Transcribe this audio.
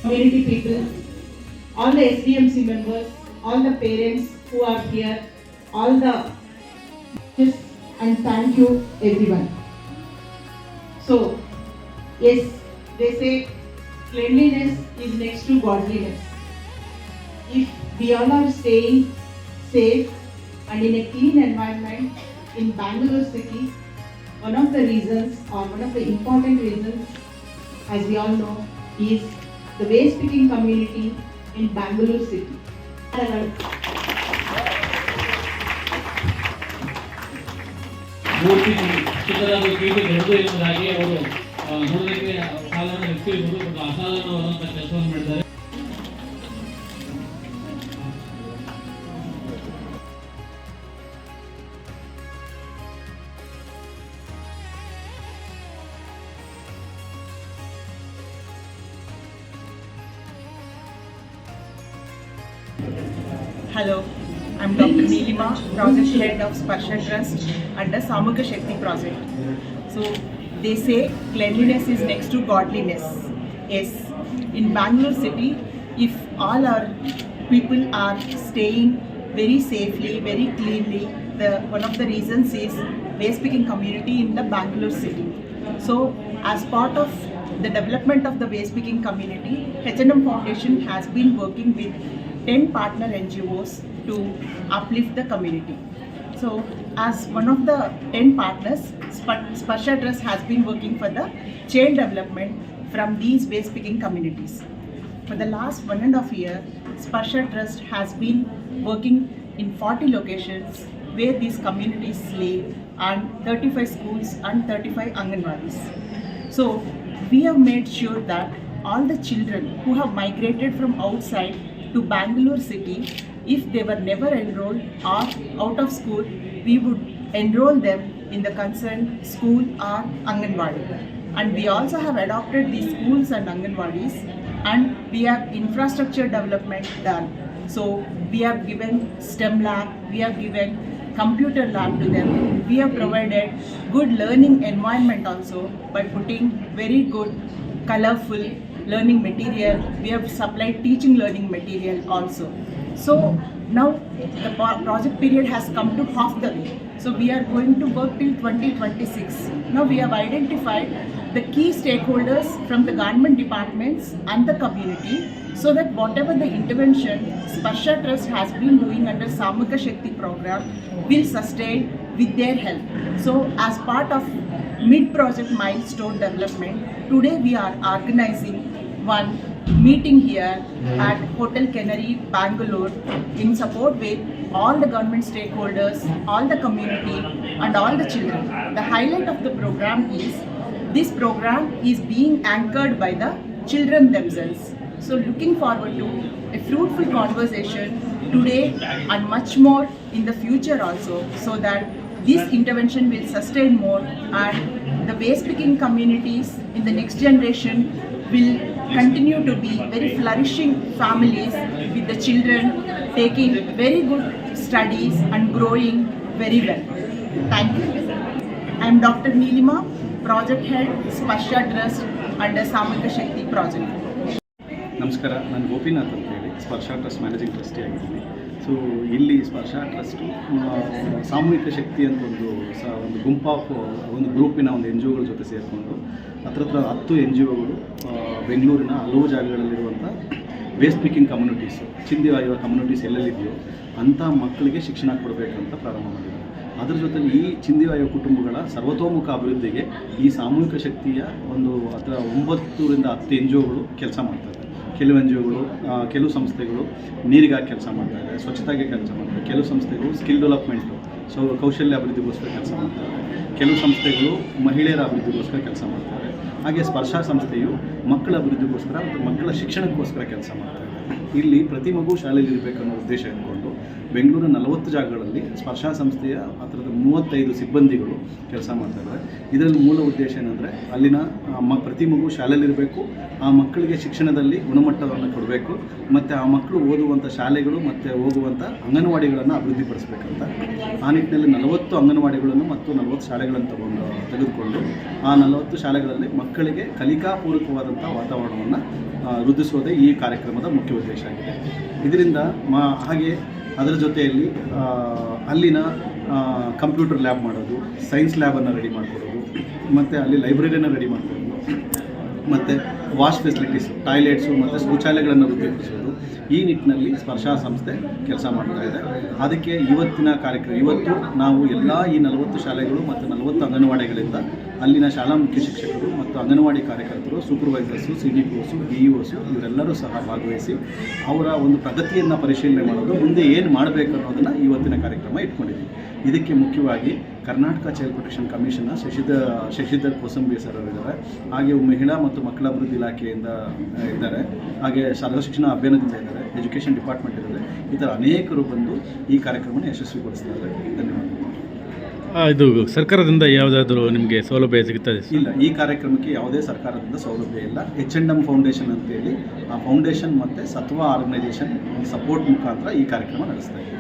community people, all the SDMC members, all the parents who are here, all the and thank you everyone. So, yes, they say cleanliness is next to godliness. If we all are staying safe and in a clean environment in Bangalore city, one of the reasons or one of the important reasons, as we all know, is the waste picking community in Bangalore city. ಮೂರ್ತಿ ಚಿಕ್ಕದಾದ ಕೀಟು ದೊಡ್ಡದು ಎಂಬುದಾಗಿ ಅವರು ನೋಡೋದಕ್ಕೆ ಸಾಧಾರಣ ವ್ಯಕ್ತಿ ಇರ್ಬೋದು, ಅಸಾಧಾರಣವಾದಂಥ ಕೆಲಸವನ್ನು ಮಾಡಿದ್ದಾರೆ. Hello, I'm Dr. Neelima, Project Head of Sparsha Trust under Samukha Shakti Project. So, they say cleanliness is next to godliness. Yes, in Bangalore city, if all our people are staying very safely, very cleanly, one of the reasons is waste picking community in the Bangalore city. So, as part of the development of the waste picking community, H&M Foundation has been working with 10 partner NGOs to uplift the community. So, as one of the 10 partners, Sparsha Trust has been working for the chain development from these waste picking communities. For the last 1.5 years, Sparsha Trust has been working in 40 locations where these communities live and 35 schools and 35 Anganwadis. So, we have made sure that all the children who have migrated from outside to Bangalore city, if they were never enrolled or out of school, we would enroll them in the concerned school or Anganwadi. And we also have adopted these schools and Anganwadis, and we have infrastructure development done. So we have given STEM lab, we have given computer lab to them. We have provided good learning environment also by putting very good colorful learning material. We have supplied teaching learning material also. So now the project period has come to half the way. So we are going to work till 2026. Now we have identified the key stakeholders from the government departments and the community, so that whatever the intervention Sparsha Trust has been doing under Samukha Shakti program will sustain with their help. So as part of mid-project milestone development, today we are organizing one meeting here at Hotel Canary, Bangalore, in support with all the government stakeholders, all the community and all the children. The highlight of the program is, this program is being anchored by the children themselves. So looking forward to a fruitful conversation today and much more in the future also, so that this intervention will sustain more and the waste picking communities in the next generation will continue to be very flourishing families with the children taking very good studies and growing very well. Thank you. I am Dr. Neelima, Project Head, Sparsha Trust under Samukha Shakti Project. ನಮಸ್ಕಾರ, ನಾನು ಗೋಪಿನಾಥ್ ಅಂತ ಹೇಳಿ ಸ್ಪರ್ಶಾ trust managing trustee ಆಗಿದ್ದೀನಿ. So ಇಲ್ಲಿ ಸ್ಪರ್ಶಾ trust ಸಾಮೂಹಿಕ ಶಕ್ತಿ ಅಂತ ಒಂದು ಗುಂಪ್ ಆಫ್ ಒಂದು ಗ್ರೂಪಿನ ಒಂದು NGOಗಳ ಜೊತೆ ಸೇರಿಕೊಂಡು ಹತ್ರ 10 NGOಗಳು ಬೆಂಗಳೂರಿನ ಹಲವು ಜಾಗಗಳಲ್ಲಿರುವಂಥ ವೇಸ್ಟ್ ಪಿಕ್ಕಿಂಗ್ ಕಮ್ಯುನಿಟೀಸು, ಚಿಂದಿವಾಯುವ ಕಮ್ಯುನಿಟೀಸ್ ಎಲ್ಲೆಲ್ಲಿದೆಯೋ ಅಂಥ ಮಕ್ಕಳಿಗೆ ಶಿಕ್ಷಣ ಕೊಡಬೇಕಂತ ಪ್ರಾರಂಭ ಮಾಡಿದ್ದಾರೆ. ಅದರ ಜೊತೆಲಿ ಈ ಚಿಂದಿವಾಯುವ ಕುಟುಂಬಗಳ ಸರ್ವತೋಮುಖ ಅಭಿವೃದ್ಧಿಗೆ ಈ ಸಾಮೂಹಿಕ ಶಕ್ತಿಯ ಒಂದು 9 ರಿಂದ 10 NGOಗಳು ಕೆಲಸ ಮಾಡ್ತಾರೆ. ಕೆಲವು NGOಗಳು, ಕೆಲವು ಸಂಸ್ಥೆಗಳು ನೀರಿಗಾಗಿ ಕೆಲಸ ಮಾಡ್ತಾರೆ, ಸ್ವಚ್ಛತೆಗೆ ಕೆಲಸ ಮಾಡ್ತಾರೆ. ಕೆಲವು ಸಂಸ್ಥೆಗಳು ಸ್ಕಿಲ್ ಡೆವಲಪ್ಮೆಂಟು, ಕೌಶಲ್ಯ ಅಭಿವೃದ್ಧಿಗೋಸ್ಕರ ಕೆಲಸ ಮಾಡ್ತಾರೆ. ಕೆಲವು ಸಂಸ್ಥೆಗಳು ಮಹಿಳೆಯರ ಅಭಿವೃದ್ಧಿಗೋಸ್ಕರ ಕೆಲಸ ಮಾಡ್ತಾರೆ. ಹಾಗೆ ಸ್ಪರ್ಶಾ ಸಂಸ್ಥೆಯು ಮಕ್ಕಳ ಅಭಿವೃದ್ಧಿಗೋಸ್ಕರ ಮತ್ತು ಮಕ್ಕಳ ಶಿಕ್ಷಣಕ್ಕೋಸ್ಕರ ಕೆಲಸ ಮಾಡ್ತಾರೆ. ಇಲ್ಲಿ ಪ್ರತಿ ಮಗು ಶಾಲೆಯಲ್ಲಿ ಇರಬೇಕನ್ನೋ ಉದ್ದೇಶ ಇಟ್ಕೊಂಡು ಬೆಂಗಳೂರಿನ 40 ಜಾಗಗಳಲ್ಲಿ ಸ್ಪರ್ಶ ಸಂಸ್ಥೆಯ ಹತ್ತಿರದ 35 ಸಿಬ್ಬಂದಿಗಳು ಕೆಲಸ ಮಾಡ್ತಾಯಿದ್ದಾರೆ. ಇದರಲ್ಲಿ ಮೂಲ ಉದ್ದೇಶ ಏನಂದರೆ ಅಲ್ಲಿನ ಪ್ರತಿ ಮಗು ಶಾಲೆಯಲ್ಲಿರಬೇಕು, ಆ ಮಕ್ಕಳಿಗೆ ಶಿಕ್ಷಣದಲ್ಲಿ ಗುಣಮಟ್ಟವನ್ನು ಕೊಡಬೇಕು, ಮತ್ತು ಆ ಮಕ್ಕಳು ಓದುವಂಥ ಶಾಲೆಗಳು ಮತ್ತು ಹೋಗುವಂಥ ಅಂಗನವಾಡಿಗಳನ್ನು ಅಭಿವೃದ್ಧಿಪಡಿಸಬೇಕಂತ ಆ ನಿಟ್ಟಿನಲ್ಲಿ 40 ಅಂಗನವಾಡಿಗಳನ್ನು ಮತ್ತು 40 ಶಾಲೆಗಳನ್ನು ತೆಗೆದುಕೊಂಡು ಆ 40 ಶಾಲೆಗಳಲ್ಲಿ ಮಕ್ಕಳಿಗೆ ಕಲಿಕಾಪೂರ್ವಕವಾದಂಥ ವಾತಾವರಣವನ್ನು ವೃದ್ಧಿಸುವುದೇ ಈ ಕಾರ್ಯಕ್ರಮದ ಮುಖ್ಯ ಉದ್ದೇಶ ಆಗಿದೆ. ಇದರಿಂದ ಹಾಗೆ ಅದರ ಜೊತೆಯಲ್ಲಿ ಅಲ್ಲಿನ ಕಂಪ್ಯೂಟರ್ ಲ್ಯಾಬ್ ಮಾಡೋದು, ಸೈನ್ಸ್ ಲ್ಯಾಬನ್ನು ರೆಡಿ ಮಾಡಿಕೊಡೋದು, ಮತ್ತು ಅಲ್ಲಿ ಲೈಬ್ರರಿಯನ್ನು ರೆಡಿ ಮಾಡಿಕೊಡೋದು, ಮತ್ತು ವಾಶ್ ಫೆಸಿಲಿಟೀಸು, ಟಾಯ್ಲೆಟ್ಸು ಮತ್ತು ಶೌಚಾಲಯಗಳನ್ನು ವೃದ್ಧಿಪಡಿಸೋದು, ಈ ನಿಟ್ಟಿನಲ್ಲಿ ಸ್ಪರ್ಶ ಸಂಸ್ಥೆ ಕೆಲಸ ಮಾಡ್ತಾಯಿದೆ. ಅದಕ್ಕೆ ಇವತ್ತಿನ ಕಾರ್ಯಕ್ರಮ, ಇವತ್ತು ನಾವು ಎಲ್ಲ ಈ 40 ಶಾಲೆಗಳು ಮತ್ತು 40 ಅಂಗನವಾಡಿಗಳಿಂದ ಅಲ್ಲಿನ ಶಾಲಾ ಮುಖ್ಯ ಶಿಕ್ಷಕರು ಮತ್ತು ಅಂಗನವಾಡಿ ಕಾರ್ಯಕರ್ತರು, ಸೂಪರ್ವೈಸರ್ಸು, CDPOಸು, BEOಸು ಇವರೆಲ್ಲರೂ ಸಹ ಭಾಗವಹಿಸಿ ಅವರ ಒಂದು ಪ್ರಗತಿಯನ್ನು ಪರಿಶೀಲನೆ ಮಾಡೋದು, ಮುಂದೆ ಏನು ಮಾಡಬೇಕು ಅನ್ನೋದನ್ನು ಇವತ್ತಿನ ಕಾರ್ಯಕ್ರಮ ಇಟ್ಕೊಂಡಿದ್ದೀವಿ. ಇದಕ್ಕೆ ಮುಖ್ಯವಾಗಿ ಕರ್ನಾಟಕ ಚೈಲ್ಡ್ ಪ್ರೊಟೆಕ್ಷನ್ ಕಮಿಷನ್ನ ಶಶಿಧರ್ ಕೋಸಂಬಿ ಸರ್ ಅವರಿದ್ದಾರೆ, ಹಾಗೆ ಮಹಿಳಾ ಮತ್ತು ಮಕ್ಕಳ ಅಭಿವೃದ್ಧಿ ಇಲಾಖೆಯಿಂದ ಇದ್ದಾರೆ, ಹಾಗೆ ಶಾಲಾ ಶಿಕ್ಷಣ ಅಭಿಯಾನದಿಂದ ಇದ್ದಾರೆ, ಎಜುಕೇಷನ್ ಡಿಪಾರ್ಟ್ಮೆಂಟ್ ಇದ್ದಾರೆ. ಈ ಥರ ಅನೇಕರು ಬಂದು ಈ ಕಾರ್ಯಕ್ರಮವನ್ನು ಯಶಸ್ವಿಗೊಳಿಸ್ತಾರೆ. ಧನ್ಯವಾದಗಳು. ಇದು ಸರ್ಕಾರದಿಂದ ಯಾವುದಾದ್ರೂ ನಿಮಗೆ ಸೌಲಭ್ಯ ಸಿಗುತ್ತದೆ? ಇಲ್ಲ, ಈ ಕಾರ್ಯಕ್ರಮಕ್ಕೆ ಯಾವುದೇ ಸರ್ಕಾರದಿಂದ ಸೌಲಭ್ಯ ಇಲ್ಲ. H&M ಫೌಂಡೇಶನ್ ಅಂತೇಳಿ ಆ ಫೌಂಡೇಶನ್ ಮತ್ತು ಸತ್ವ ಆರ್ಗನೈಸೇಷನ್ ಸಪೋರ್ಟ್ ಮುಖಾಂತರ ಈ ಕಾರ್ಯಕ್ರಮ ನಡೆಸ್ತಾ ಇದೆ.